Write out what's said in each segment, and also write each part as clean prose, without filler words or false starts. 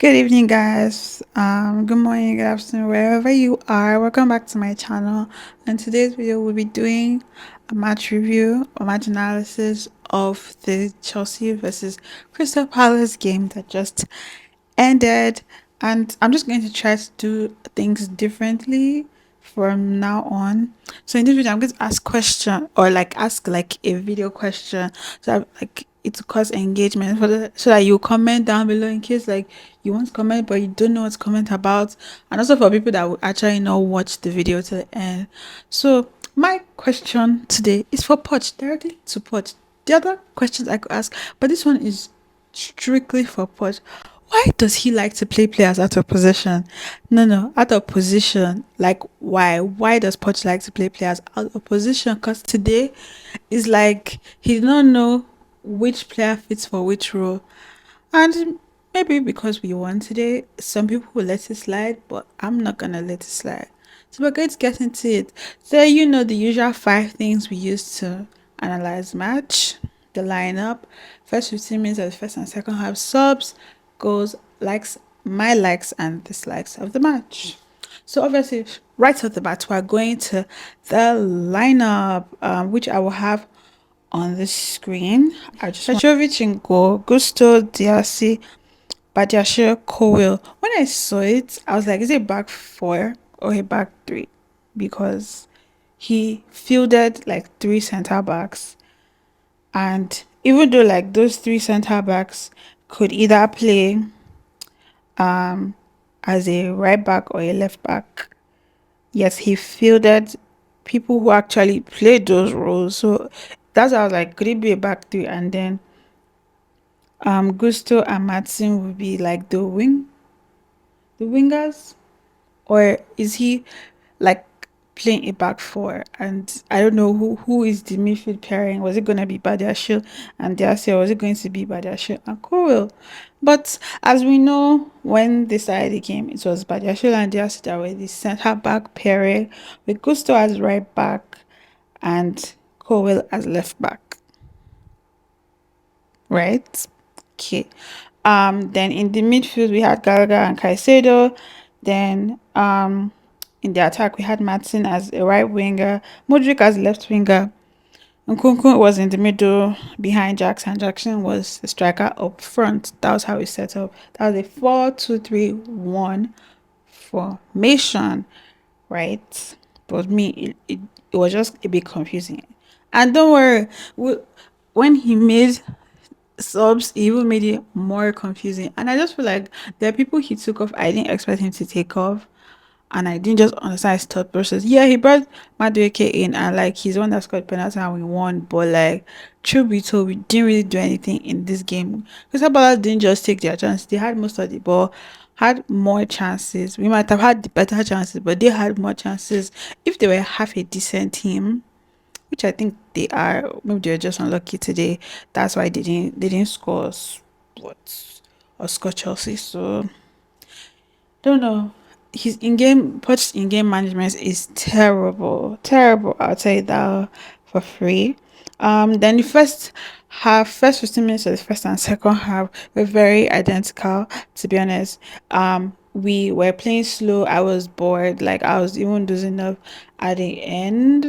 Good evening, guys. Good morning, good afternoon, wherever you are. Welcome back to my channel. In today's video, we'll be doing a match review, a match analysis of the Chelsea versus Crystal Palace game that just ended. And I'm just going to try to do things differently from now on. So in this video, I'm going to ask question or ask a video question. So it to cause engagement so that you comment down below in case you want to comment but you don't know what to comment about, and also for people that will actually not watch the video to the end. So my question today is for Poch, directly to Poch. The other questions I could ask, but this one is strictly for Poch. Why does he like to play players out of position? No, out of position. Like, why? Why does Poch like to play players out of position? Because today is like he did not know which player fits for which role. And maybe because we won today, some people will let it slide, but I'm not gonna let it slide. So we're going to get into it. So the usual 5 things we use to analyze match: the lineup, first 15 minutes of the first and second half, subs, goals, likes, my likes and dislikes of the match. So obviously, right off the bat, we're going to the lineup, which I will have on the screen. I just Petrovic in goal, Gusto, Diassi, Badiashile, Cowell. When I saw it, I was like, is it back four or a back three? Because he fielded like 3 center backs. And even though like those 3 center backs could either play as a right back or a left back, yes, he fielded people who actually played those roles. So that's how I was like, could it be a back three? And then Gusto and Matson would be like the wingers, or is he like playing a back four? And I don't know who is the midfield pairing. Was it gonna be Badiashile and Diassi, or was it going to be Badiashile and Cowell? But as we know, when they started the game, it was Badiashile and Diassi that were the centre back pairing, with Gusto as right back and Cowell as left back. Right? Okay. Then in the midfield we had Gallagher and Caicedo. Then in the attack we had Martin as a right winger, Modric as left winger. Nkunku was in the middle behind Jackson. Jackson was the striker up front. That was how we set up. That was a 4-2-3-1 formation, right? But it was just a bit confusing. And don't worry, when he made subs, he even made it more confusing. And I just feel like there are people he took off I didn't expect him to take off, and I didn't just understand his thought process. Yeah, he brought Madueke in, and like he's the one that scored penalty and we won, but like truth be told, we didn't really do anything in this game because Abala didn't just take their chance. They had most of the ball, had more chances. We might have had the better chances, but they had more chances. If they were half a decent team, which I think they are, maybe they're just unlucky today. That's why they didn't score what or score Chelsea. So don't know. His in-game Poch's in-game management is terrible, terrible. I'll tell you that for free. Then the first 15 minutes of the first and second half were very identical. To be honest, we were playing slow. I was bored. Like I was even dozing off at the end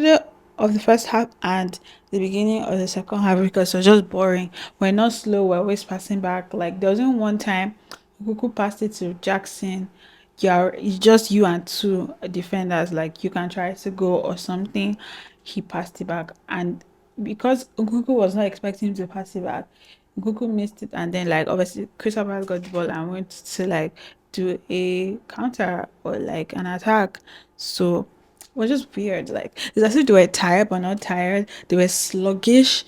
of the first half and the beginning of the second half because it was just boring. We're not slow. We're always passing back. Like there wasn't one time Kuku passed it to Jackson. Yeah, it's just you and two defenders. Like you can try to go or something. He passed it back, and because Nkuku was not expecting him to pass it back, Nkuku missed it, and then like obviously Christopher got the ball and went to like do a counter or like an attack. So it was just weird. Like it's as if they were tired but not tired. They were sluggish.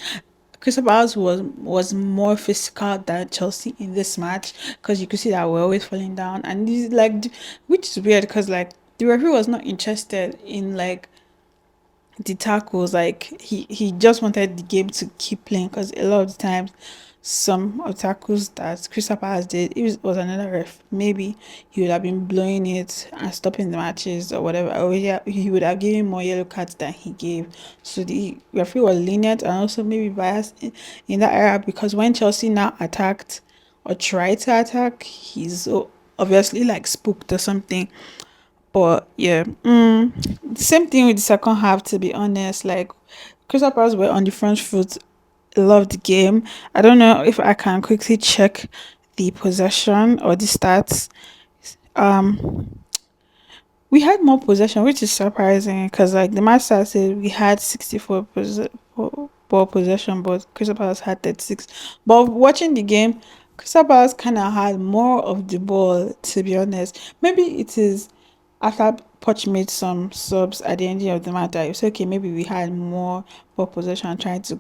Crystal Palace was more physical than Chelsea in this match because you could see that we're always falling down, and this which is weird because like the referee was not interested in like the tackles. Like he just wanted the game to keep playing because a lot of the times some of the tackles that Crystal Palace did, it was another ref, maybe he would have been blowing it and stopping the matches or whatever, or yeah, he would have given more yellow cards than he gave. So the referee was lenient and also maybe biased in that area because when Chelsea now attacked or tried to attack, obviously like spooked or something. But yeah, same thing with the second half. To be honest, like Crystal Palace were on the front foot. Loved the game. I don't know if I can quickly check the possession or the stats. Um, we had more possession, which is surprising because like the match started, we had 64 ball possession, but Crystal Palace had 36. But watching the game, Crystal Palace kind of had more of the ball. To be honest, maybe it is after Poch made some subs at the end of the match. That it's okay. Maybe we had more ball possession, trying to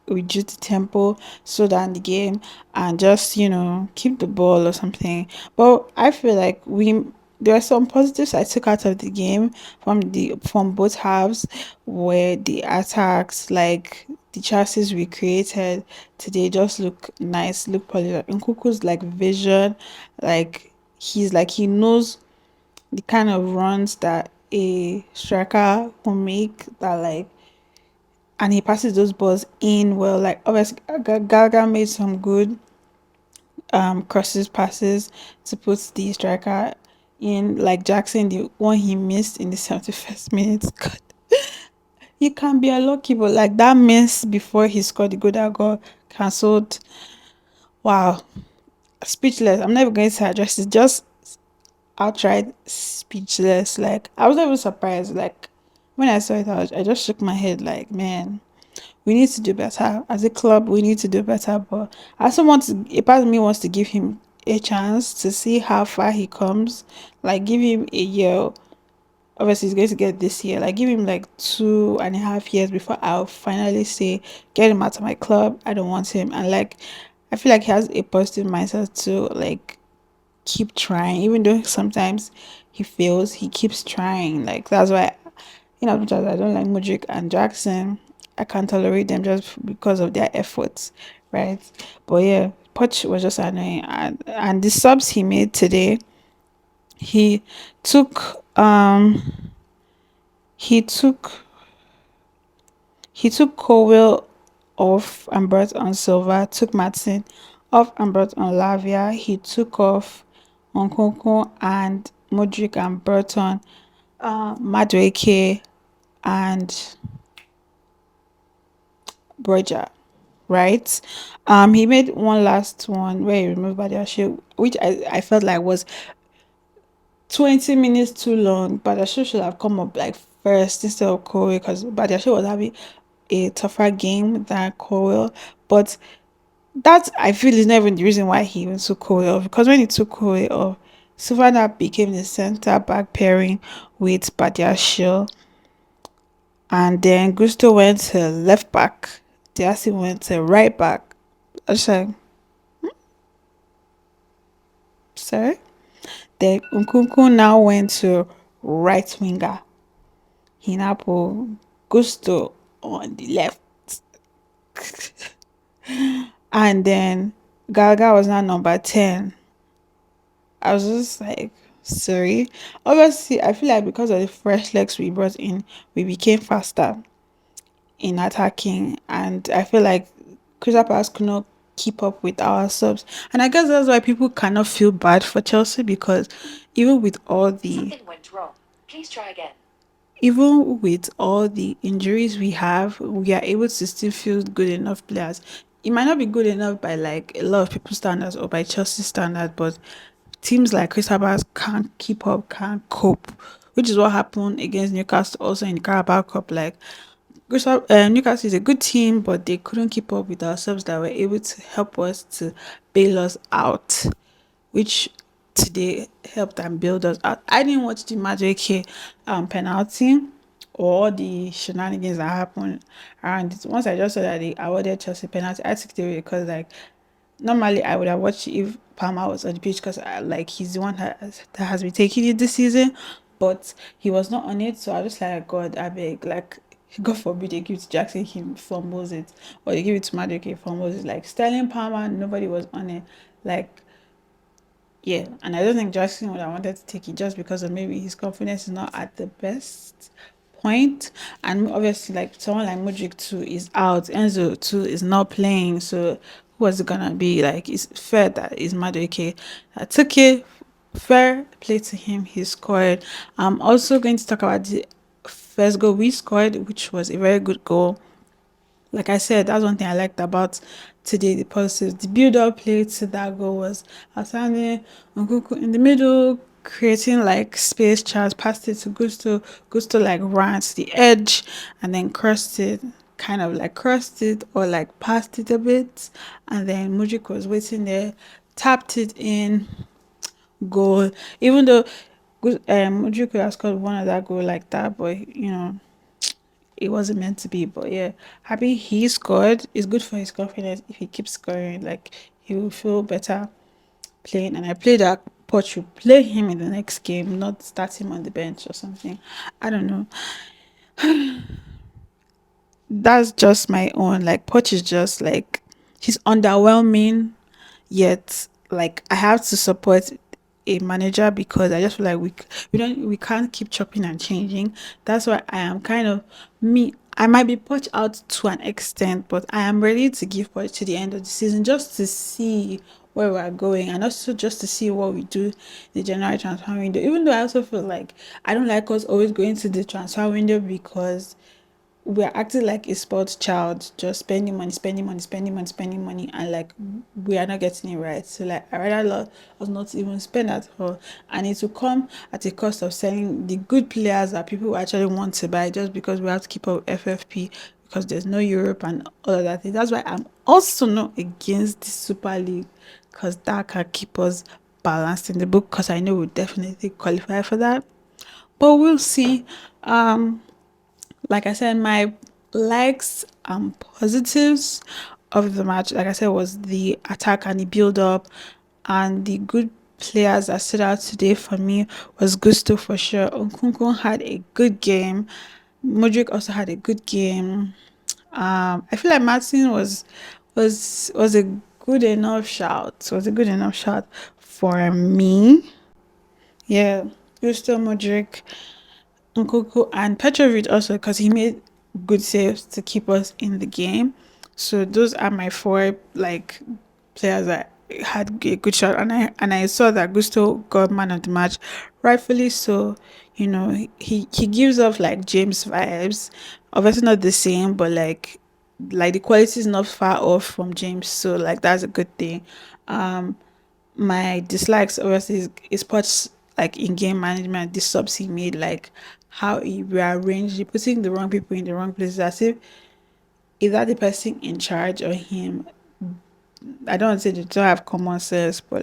reduce the tempo, slow down the game, and just keep the ball or something. But I feel like we there are some positives I took out of the game from both halves, where the attacks, like the chances we created today, just look nice, look polished. Nkuku's like vision, like he knows the kind of runs that a striker will make, that like, and he passes those balls in well. Like obviously, Gaga made some good crosses passes to put the striker in. Like Jackson, the one he missed in the 71st minute. God, you can be unlucky, but like that miss before he scored the goal that got cancelled. Wow, speechless. I'm never going to address it. Just outright speechless. Like I was not even surprised. Like when I saw it, I just shook my head. Like man, we need to do better as a club. We need to do better. But I also want to. A part of me wants to give him a chance to see how far he comes. Like give him a year. Obviously, he's going to get this year. Like give him like 2.5 years before I'll finally say get him out of my club. I don't want him. And like I feel like he has a positive mindset to like keep trying, even though sometimes he fails. He keeps trying. Like that's why, as much as I don't like Modric and Jackson, I can't tolerate them just because of their efforts, right? But yeah, Poch was just annoying, and the subs he made today, he took he took he took Colwell off and brought on Silva, took Matson off and brought on Lavia, he took off on Coco and Modric and brought on Madueke and Broja, right? He made one last one where he removed Badiashile, which I felt like was 20 minutes too long. Badiashile should have come up like first instead of Kobe, because Badiashile was having a tougher game than Cowell. But that I feel is not even the reason why he even took Cowell off, because when he took Cowell off, Savannah became the center back pairing with Badiashile, and then Gusto went to left back. Diasi went to right back. I was like, sorry. Then Nkunku now went to right winger. He now put Gusto on the left. And then Gaga was now number 10. I was just like, sorry. Obviously, I feel like because of the fresh legs we brought in, we became faster in attacking. And I feel like Crystal Palace could not keep up with our subs. And I guess that's why people cannot feel bad for Chelsea, because even with all the something went wrong. Please try again. Even with all the injuries we have, we are able to still field good enough players. It might not be good enough by like a lot of people's standards or by Chelsea standards, but teams like Crystal Palace can't keep up, can't cope, which is what happened against Newcastle also in the Carabao Cup. Like Newcastle is a good team, but they couldn't keep up with ourselves that were able to help us to bail us out, which today helped and build us out. I didn't watch the Magic penalty or the shenanigans that happened around it. Once I just saw that they awarded Chelsea penalty, I took it away, because like normally I would have watched it if Palmer was on the pitch, because like he's the one that has been taking it this season, but he was not on it. So I was like, God, I beg, like God forbid they give it to Jackson, he fumbles it, or they give it to Magic, he fumbles it. Like Sterling, Palmer, nobody was on it. Like yeah, and I don't think Jackson would have wanted to take it just because of maybe his confidence is not at the best point. And obviously, like someone like Modric too is out, Enzo too is not playing. So Who was it gonna be? Like, it's fair that it's Madueke that took it. Fair play to him. He scored. I'm also going to talk about the first goal we scored, which was a very good goal. Like I said, that's one thing I liked about today, the positives. The build up play to that goal was Asane Nkunku in the middle, creating like space, chance, passed it to Gusto. Gusto like ran to the edge and then crossed it, kind of like crossed it or like passed it a bit. And then Mujik was waiting there, tapped it in, goal. Even though Mujik could have scored one of that goal like that, but it wasn't meant to be. But yeah, happy he scored. It's good for his confidence if he keeps scoring. Like, he will feel better playing. And I played that Poch will play him in the next game, not start him on the bench or something. I don't know. That's just my own. Like, Poch is just like, he's underwhelming, yet like I have to support a manager because I just feel like we can't keep chopping and changing. That's why I am kind of me. I might be Poch out to an extent, but I am ready to give Poch to the end of the season just to see where we're going and also just to see what we do in the January transfer window. Even though I also feel like I don't like us always going to the transfer window because we're acting like a sports child, just spending money, spending money, spending money, spending money, and like we are not getting it right. So like I rather love us not even spend at all, and it will come at a cost of selling the good players that people actually want to buy just because we have to keep up FFP because there's no Europe and all of that thing. That's why I'm also not against the Super League because that can keep us balanced in the book because I know we'll definitely qualify for that. But we'll see. Like I said, my likes and positives of the match, like I said, was the attack and the build up, and the good players that stood out today for me was Gusto for sure. Nkunku had a good game. Modric also had a good game. I feel like Martin was a good enough shout. Was a good enough shout for me. Yeah, Gusto, Modric, Nkunku and Petrovic also because he made good saves to keep us in the game. So those are my four like players that had a good shot, and I saw that Gusto got man of the match, rightfully so. He gives off like James vibes. Obviously not the same, but like the quality is not far off from James, so like that's a good thing. My dislikes obviously is parts like in game management, the subs he made, like how he rearranged, putting the wrong people in the wrong places, as if either the person in charge or him. I don't want to say they don't have common sense, but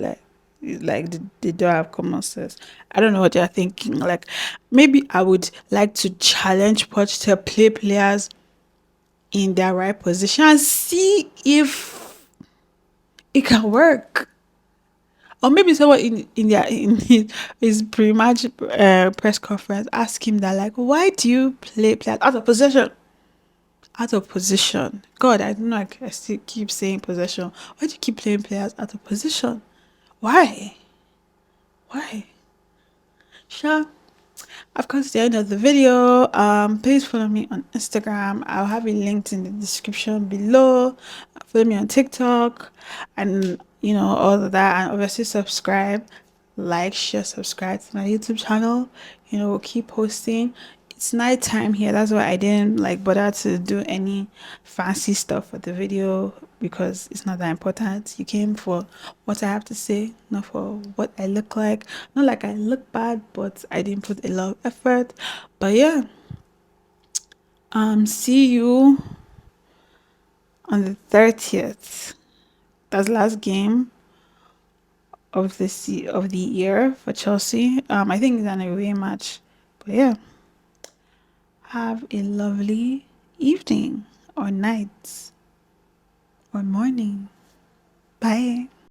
like they don't have common sense. I don't know what they're thinking. Like, maybe I would like to challenge Poch to play players in their right position and see if it can work. Or maybe someone in his pre-match press conference ask him that, like, why do you play players out of position? Out of position. God, I don't know. I still keep saying possession. Why do you keep playing players out of position? Why? Why? Sure. I've come to the end of the video. Please follow me on Instagram. I'll have it linked in the description below. Follow me on TikTok and all of that. And obviously subscribe, like, share, subscribe to my YouTube channel. We'll keep posting. It's night time here. That's why I didn't like bother to do any fancy stuff for the video because it's not that important. You came for what I have to say, not for what I look like. Not like I look bad, but I didn't put a lot of effort. But yeah, see you on the 30th. That's the last game of the year for Chelsea. I think it's an away match. But yeah, have a lovely evening or night or morning. Bye.